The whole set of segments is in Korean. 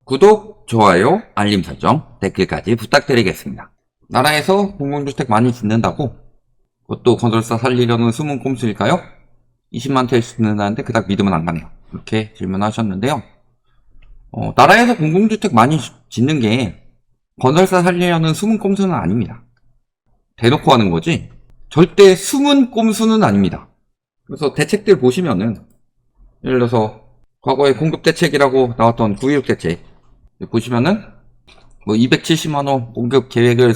구독, 좋아요, 알림 설정, 댓글까지 부탁드리겠습니다. 나라에서 공공주택 많이 짓는다고? 그것도 건설사 살리려는 숨은 꼼수일까요? 20만 채 짓는다는데 그닥 믿으면 안 가네요. 이렇게 질문하셨는데요. 나라에서 공공주택 많이 짓는 게 건설사 살리려는 숨은 꼼수는 아닙니다. 대놓고 하는 거지 절대 숨은 꼼수는 아닙니다. 그래서 대책들 보시면은 예를 들어서 과거에 공급대책이라고 나왔던 9.16 대책 보시면은 뭐 270만원 공급 계획을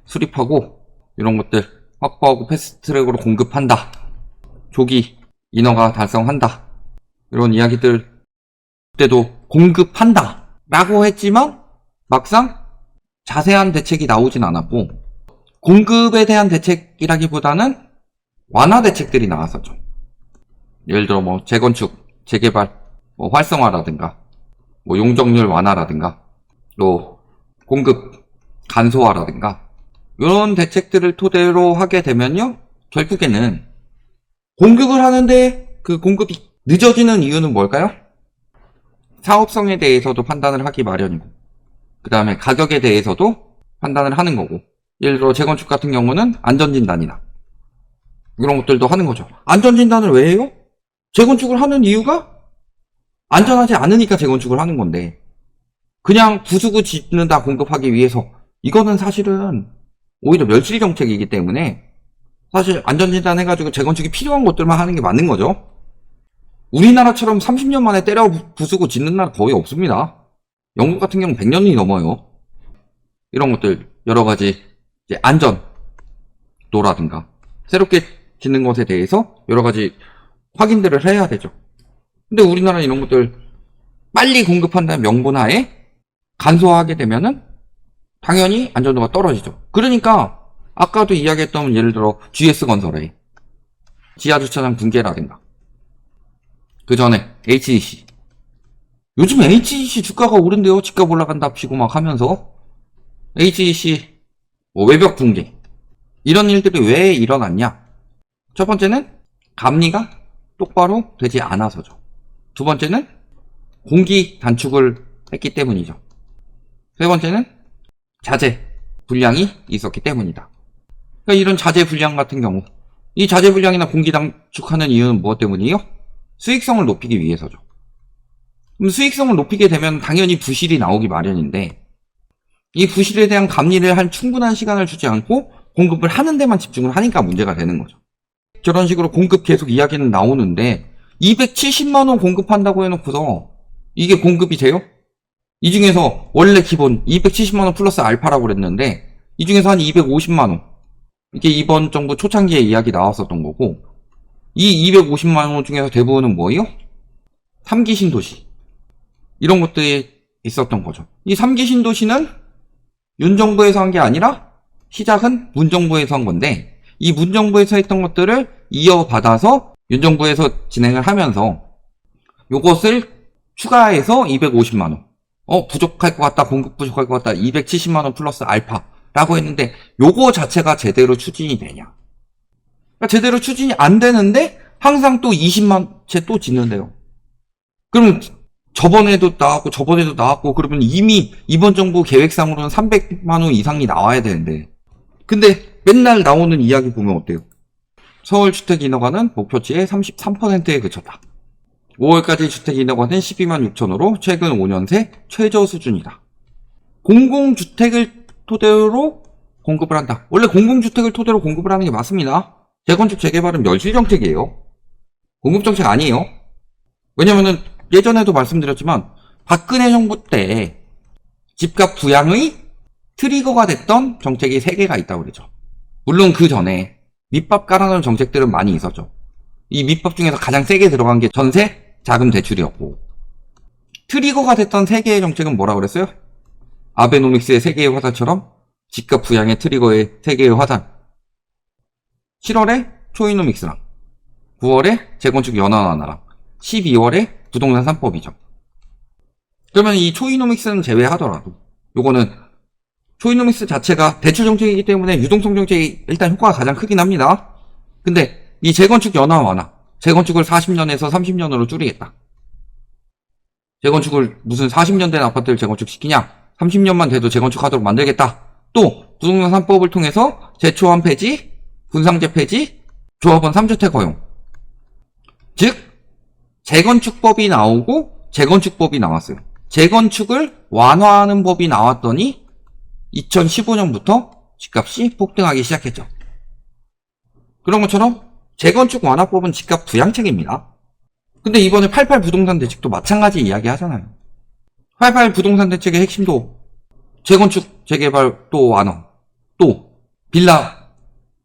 수립하고 이런 것들 확보하고 패스트트랙으로 공급한다, 조기 인허가 달성한다, 이런 이야기들 그때도 공급한다 라고 했지만 막상 자세한 대책이 나오진 않았고 공급에 대한 대책이라기보다는 완화 대책들이 나왔었죠. 예를 들어 뭐 재건축, 재개발, 뭐 활성화라든가 뭐 용적률 완화라든가 또 공급 간소화라든가 이런 대책들을 토대로 하게 되면요, 결국에는 공급을 하는데 그 공급이 늦어지는 이유는 뭘까요? 사업성에 대해서도 판단을 하기 마련이고 그 다음에 가격에 대해서도 판단을 하는 거고, 예를 들어 재건축 같은 경우는 안전진단이나 이런 것들도 하는 거죠. 안전진단을 왜 해요? 재건축을 하는 이유가 안전하지 않으니까 재건축을 하는 건데 그냥 부수고 짓는다 공급하기 위해서, 이거는 사실은 오히려 멸실 정책이기 때문에 사실 안전진단 해가지고 재건축이 필요한 것들만 하는 게 맞는 거죠. 우리나라처럼 30년 만에 때려 부수고 짓는 나라 거의 없습니다. 영국 같은 경우는 100년이 넘어요. 이런 것들 여러 가지 이제 안전도라든가 새롭게 짓는 것에 대해서 여러 가지 확인들을 해야 되죠. 근데 우리나라는 이런 것들 빨리 공급한다는 명분하에 간소화하게 되면은 당연히 안전도가 떨어지죠. 그러니까 아까도 이야기했던 예를 들어 GS건설의 지하주차장 붕괴라든가 그 전에 HEC, 요즘 HEC 주가가 오른대요. 집값 올라간답시고 막 하면서 HEC 뭐 외벽 붕괴, 이런 일들이 왜 일어났냐? 첫 번째는 감리가 똑바로 되지 않아서죠. 두 번째는 공기 단축을 했기 때문이죠. 세 번째는 자재 불량이 있었기 때문이다. 그러니까 이런 자재 불량 같은 경우, 이 자재 불량이나 공기 단축하는 이유는 무엇 때문이에요? 수익성을 높이기 위해서죠. 그럼 수익성을 높이게 되면 당연히 부실이 나오기 마련인데 이 부실에 대한 감리를 할 충분한 시간을 주지 않고 공급을 하는 데만 집중을 하니까 문제가 되는 거죠. 저런 식으로 공급 계속 이야기는 나오는데 270만원 공급한다고 해놓고서 이게 공급이 돼요? 이 중에서 원래 기본 270만원 플러스 알파라고 그랬는데 이 중에서 한 250만원, 이게 이번 정부 초창기에 이야기 나왔었던 거고, 이 250만원 중에서 대부분은 뭐예요? 3기 신도시, 이런 것들이 있었던 거죠. 이 3기 신도시는 윤정부에서 한 게 아니라 시작은 문정부에서 한 건데 이 문정부에서 했던 것들을 이어받아서 윤정부에서 진행을 하면서 요것을 추가해서 250만원, 부족할 것 같다, 공급 부족할 것 같다, 270만원 플러스 알파라고 했는데 요거 자체가 제대로 추진이 되냐? 그러니까 제대로 추진이 안 되는데 항상 또 20만 채 또 짓는데요. 그럼 저번에도 나왔고 그러면 이미 이번 정부 계획상으로는 300만원 이상이 나와야 되는데, 근데 맨날 나오는 이야기 보면 어때요? 서울 주택 인허가는 목표치의 33%에 그쳤다. 5월까지 주택 인허가는 12만 6천호로 최근 5년 새 최저 수준이다. 공공주택을 토대로 공급을 한다. 원래 공공주택을 토대로 공급을 하는 게 맞습니다. 재건축 재개발은 멸실정책이에요. 공급정책 아니에요. 왜냐면은 예전에도 말씀드렸지만 박근혜 정부 때 집값 부양의 트리거가 됐던 정책이 3개가 있다고 그러죠. 물론 그 전에 밑밥 깔아놓은 정책들은 많이 있었죠. 이 밑밥 중에서 가장 세게 들어간 게 전세 자금 대출이었고, 트리거가 됐던 3개의 정책은 뭐라고 그랬어요? 아베노믹스의 3개의 화살처럼 집값 부양의 트리거의 3개의 화살. 7월에 초이노믹스랑 9월에 재건축 연한 완화랑 12월에 부동산 3법이죠. 그러면 이 초이노믹스는 제외하더라도 요거는 초이노믹스 자체가 대출 정책이기 때문에 유동성 정책이 일단 효과가 가장 크긴 합니다. 근데 이 재건축 연한 완화, 재건축을 40년에서 30년으로 줄이겠다. 재건축을 무슨 40년 된 아파트를 재건축 시키냐? 30년만 돼도 재건축하도록 만들겠다. 또 부동산 3법을 통해서 재초안 폐지, 분상제 폐지, 조합원 3주택 허용. 즉 재건축법이 나오고 재건축법이 나왔어요. 재건축을 완화하는 법이 나왔더니 2015년부터 집값이 폭등하기 시작했죠. 그런 것처럼 재건축 완화법은 집값 부양책입니다. 근데 이번에 88 부동산 대책도 마찬가지 이야기 하잖아요. 88 부동산 대책의 핵심도 재건축, 재개발 또 완화, 또 빌라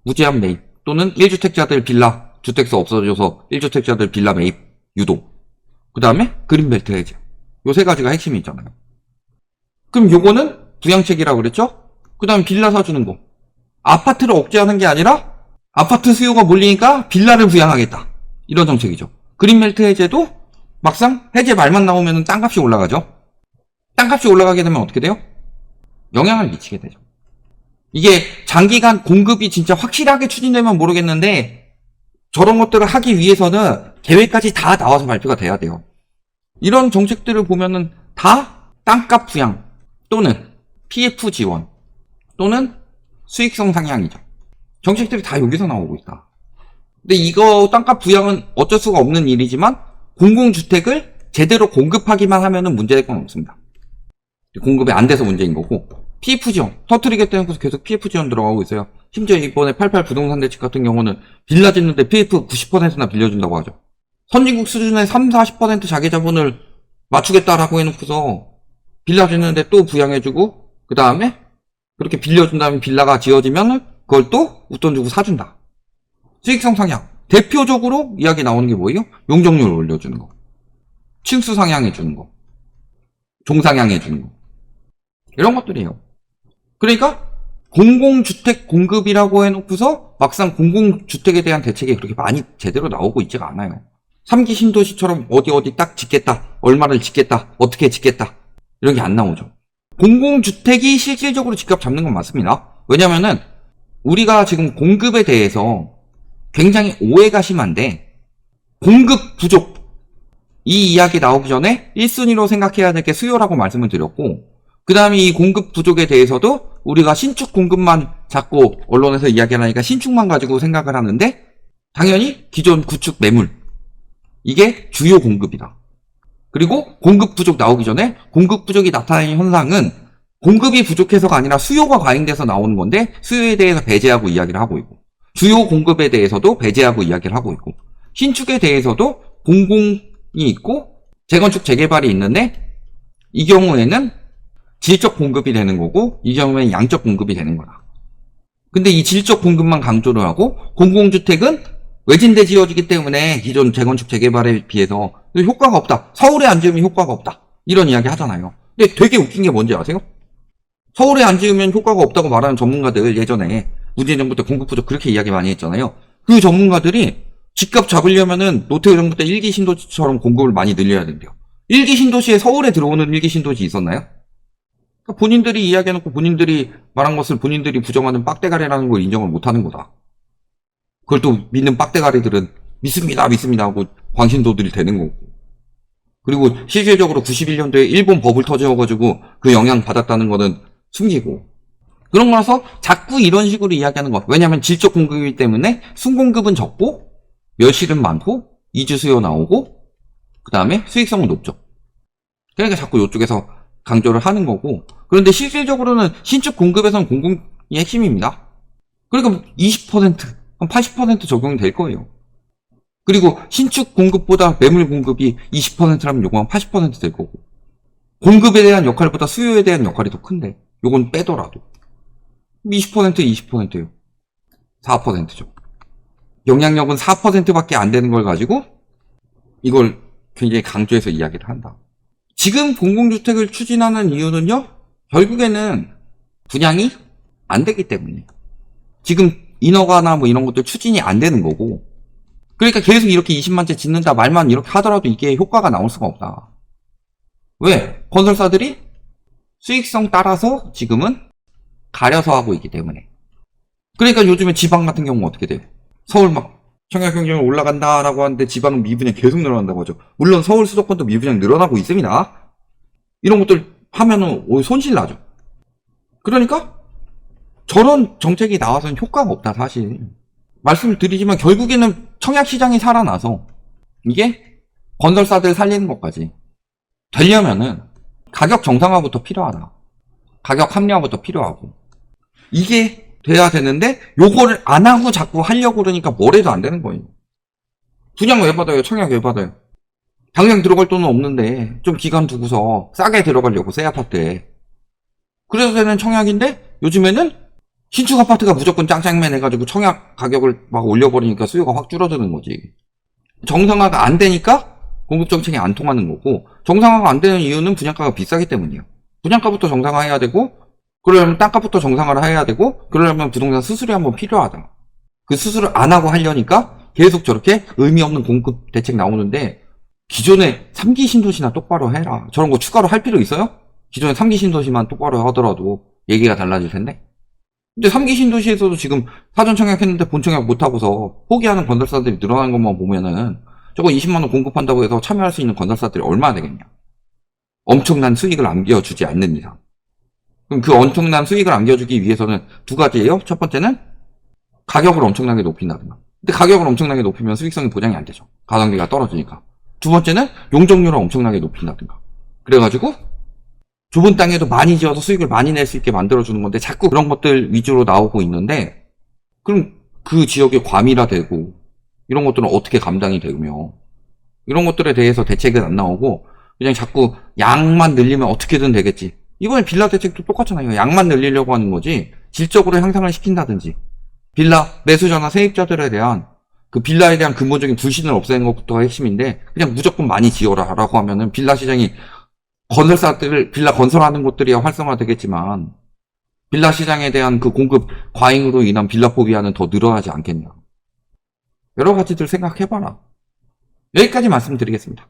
무제한 매입 또는 1주택자들 빌라 주택수 없어져서 1주택자들 빌라 매입 유도, 그 다음에 그린벨트 해제. 요 세 가지가 핵심이 있잖아요. 그럼 요거는 부양책이라고 그랬죠? 그 다음에 빌라 사주는 거. 아파트를 억제하는 게 아니라 아파트 수요가 몰리니까 빌라를 부양하겠다. 이런 정책이죠. 그린벨트 해제도 막상 해제 말만 나오면 땅값이 올라가죠. 땅값이 올라가게 되면 어떻게 돼요? 영향을 미치게 되죠. 이게 장기간 공급이 진짜 확실하게 추진되면 모르겠는데 저런 것들을 하기 위해서는 계획까지 다 나와서 발표가 돼야 돼요. 이런 정책들을 보면은 다 땅값 부양 또는 PF 지원 또는 수익성 상향이죠. 정책들이 다 여기서 나오고 있다. 근데 이거 땅값 부양은 어쩔 수가 없는 일이지만 공공주택을 제대로 공급하기만 하면은 문제될 건 없습니다. 공급이 안 돼서 문제인 거고, PF 지원 터트리겠다는 곳에서 계속 PF 지원 들어가고 있어요. 심지어 이번에 88 부동산 대책 같은 경우는 빌라 짓는데 PF 90%나 빌려준다고 하죠. 선진국 수준의 30-40% 자기 자본을 맞추겠다라고 해놓고서 빌라 짓는데 또 부양해주고, 그 다음에 그렇게 빌려준 다음에 빌라가 지어지면 그걸 또 웃돈 주고 사준다. 수익성 상향. 대표적으로 이야기 나오는 게 뭐예요? 용적률을 올려주는 거. 층수 상향해주는 거. 종상향해주는 거. 이런 것들이에요. 그러니까 공공주택 공급이라고 해놓고서 막상 공공주택에 대한 대책이 그렇게 많이 제대로 나오고 있지가 않아요. 3기 신도시처럼 어디 딱 짓겠다, 얼마를 짓겠다, 어떻게 짓겠다 이런 게 안 나오죠. 공공주택이 실질적으로 집값 잡는 건 맞습니다. 왜냐면은 우리가 지금 공급에 대해서 굉장히 오해가 심한데, 공급 부족 이 이야기 나오기 전에 1순위로 생각해야 될 게 수요라고 말씀을 드렸고, 그 다음에 이 공급 부족에 대해서도 우리가 신축 공급만 자꾸 언론에서 이야기하니까 신축만 가지고 생각을 하는데, 당연히 기존 구축 매물 이게 주요 공급이다. 그리고 공급 부족 나오기 전에 공급 부족이 나타나는 현상은 공급이 부족해서가 아니라 수요가 과잉돼서 나오는 건데, 수요에 대해서 배제하고 이야기를 하고 있고, 주요 공급에 대해서도 배제하고 이야기를 하고 있고, 신축에 대해서도 공공이 있고 재건축 재개발이 있는데 이 경우에는 질적 공급이 되는 거고 이 경우에는 양적 공급이 되는 거다. 근데 이 질적 공급만 강조를 하고 공공주택은 외진데 지어지기 때문에 기존 재건축 재개발에 비해서 효과가 없다. 서울에 안 지으면 효과가 없다. 이런 이야기 하잖아요. 근데 되게 웃긴 게 뭔지 아세요? 서울에 안 지으면 효과가 없다고 말하는 전문가들, 예전에 문재인 정부 때 공급 부족 그렇게 이야기 많이 했잖아요. 그 전문가들이 집값 잡으려면은 노태우 정부 때 1기 신도시처럼 공급을 많이 늘려야 된대요. 1기 신도시에 서울에 들어오는 1기 신도시 있었나요? 그러니까 본인들이 이야기해놓고 본인들이 말한 것을 본인들이 부정하는 빡대가리라는 걸 인정을 못하는 거다. 그걸 또 믿는 빡대가리들은 믿습니다 하고 광신도들이 되는 거고. 그리고 실질적으로 91년도에 일본 버블 터져가지고 그 영향 받았다는 거는 숨기고. 그런 거라서 자꾸 이런 식으로 이야기하는 거. 왜냐하면 질적 공급이기 때문에 순공급은 적고 멸실은 많고 이주 수요 나오고 그 다음에 수익성은 높죠. 그러니까 자꾸 이쪽에서 강조를 하는 거고. 그런데 실질적으로는 신축 공급에서는 공공이 핵심입니다. 그러니까 20%, 한 80% 적용이 될 거예요. 그리고 신축 공급보다 매물 공급이 20%라면 요거 한 80% 될 거고, 공급에 대한 역할보다 수요에 대한 역할이 더 큰데 요건 빼더라도 20%예요. 4%죠. 영향력은 4%밖에 안 되는 걸 가지고 이걸 굉장히 강조해서 이야기를 한다. 지금 공공주택을 추진하는 이유는요, 결국에는 분양이 안 되기 때문에. 지금 인허가나 뭐 이런 것들 추진이 안 되는 거고, 그러니까 계속 이렇게 20만 채 짓는다 말만 이렇게 하더라도 이게 효과가 나올 수가 없다. 왜? 건설사들이 수익성 따라서 지금은 가려서 하고 있기 때문에. 그러니까 요즘에 지방 같은 경우는 어떻게 돼요? 서울 막 청약 경쟁이 올라간다라고 하는데 지방은 미분양 계속 늘어난다고 하죠. 물론 서울 수도권도 미분양 늘어나고 있습니다. 이런 것들 하면은 손실 나죠. 그러니까 저런 정책이 나와서는 효과가 없다 사실. 말씀을 드리지만 결국에는 청약 시장이 살아나서 이게 건설사들 살리는 것까지 되려면은 가격 정상화부터 필요하다. 가격 합리화부터 필요하고 이게 돼야 되는데 요거를 안 하고 자꾸 하려고 그러니까 뭘 해도 안 되는 거예요. 분양 왜 받아요? 청약 왜 받아요? 당장 들어갈 돈은 없는데 좀 기간 두고서 싸게 들어가려고 새 아파트에. 그래서 되는 청약인데 요즘에는 신축 아파트가 무조건 짱짱맨 해가지고 청약 가격을 막 올려버리니까 수요가 확 줄어드는 거지. 정상화가 안 되니까 공급 정책이 안 통하는 거고, 정상화가 안 되는 이유는 분양가가 비싸기 때문이에요. 분양가부터 정상화해야 되고, 그러려면 땅값부터 정상화를 해야 되고, 그러려면 부동산 수수료 한번 필요하다. 그 수수료 안 하고 하려니까 계속 저렇게 의미 없는 공급 대책 나오는데, 기존에 3기 신도시나 똑바로 해라. 저런 거 추가로 할 필요 있어요? 기존에 3기 신도시만 똑바로 하더라도 얘기가 달라질 텐데. 근데 3기 신도시에서도 지금 사전 청약했는데 본 청약 못하고서 포기하는 건설사들이 늘어나는 것만 보면은 저거 20만원 공급한다고 해서 참여할 수 있는 건설사들이 얼마나 되겠냐. 엄청난 수익을 안겨주지 않는 이상. 그럼 그 엄청난 수익을 안겨주기 위해서는 두 가지예요. 첫 번째는 가격을 엄청나게 높인다든가. 근데 가격을 엄청나게 높이면 수익성이 보장이 안 되죠. 가성비가 떨어지니까. 두 번째는 용적률을 엄청나게 높인다든가. 그래가지고 좁은 땅에도 많이 지어서 수익을 많이 낼 수 있게 만들어주는 건데 자꾸 그런 것들 위주로 나오고 있는데, 그럼 그 지역이 과밀화되고 이런 것들은 어떻게 감당이 되며, 이런 것들에 대해서 대책은 안 나오고 그냥 자꾸 양만 늘리면 어떻게든 되겠지. 이번에 빌라 대책도 똑같잖아요. 양만 늘리려고 하는 거지 질적으로 향상을 시킨다든지, 빌라 매수자나 세입자들에 대한 그 빌라에 대한 근본적인 불신을 없애는 것부터가 핵심인데, 그냥 무조건 많이 지어라 라고 하면은 빌라 시장이, 건설사들 빌라 건설하는 곳들이야 활성화되겠지만 빌라 시장에 대한 그 공급 과잉으로 인한 빌라 포비아는 더 늘어나지 않겠냐. 여러 가지들 생각해봐라. 여기까지 말씀드리겠습니다.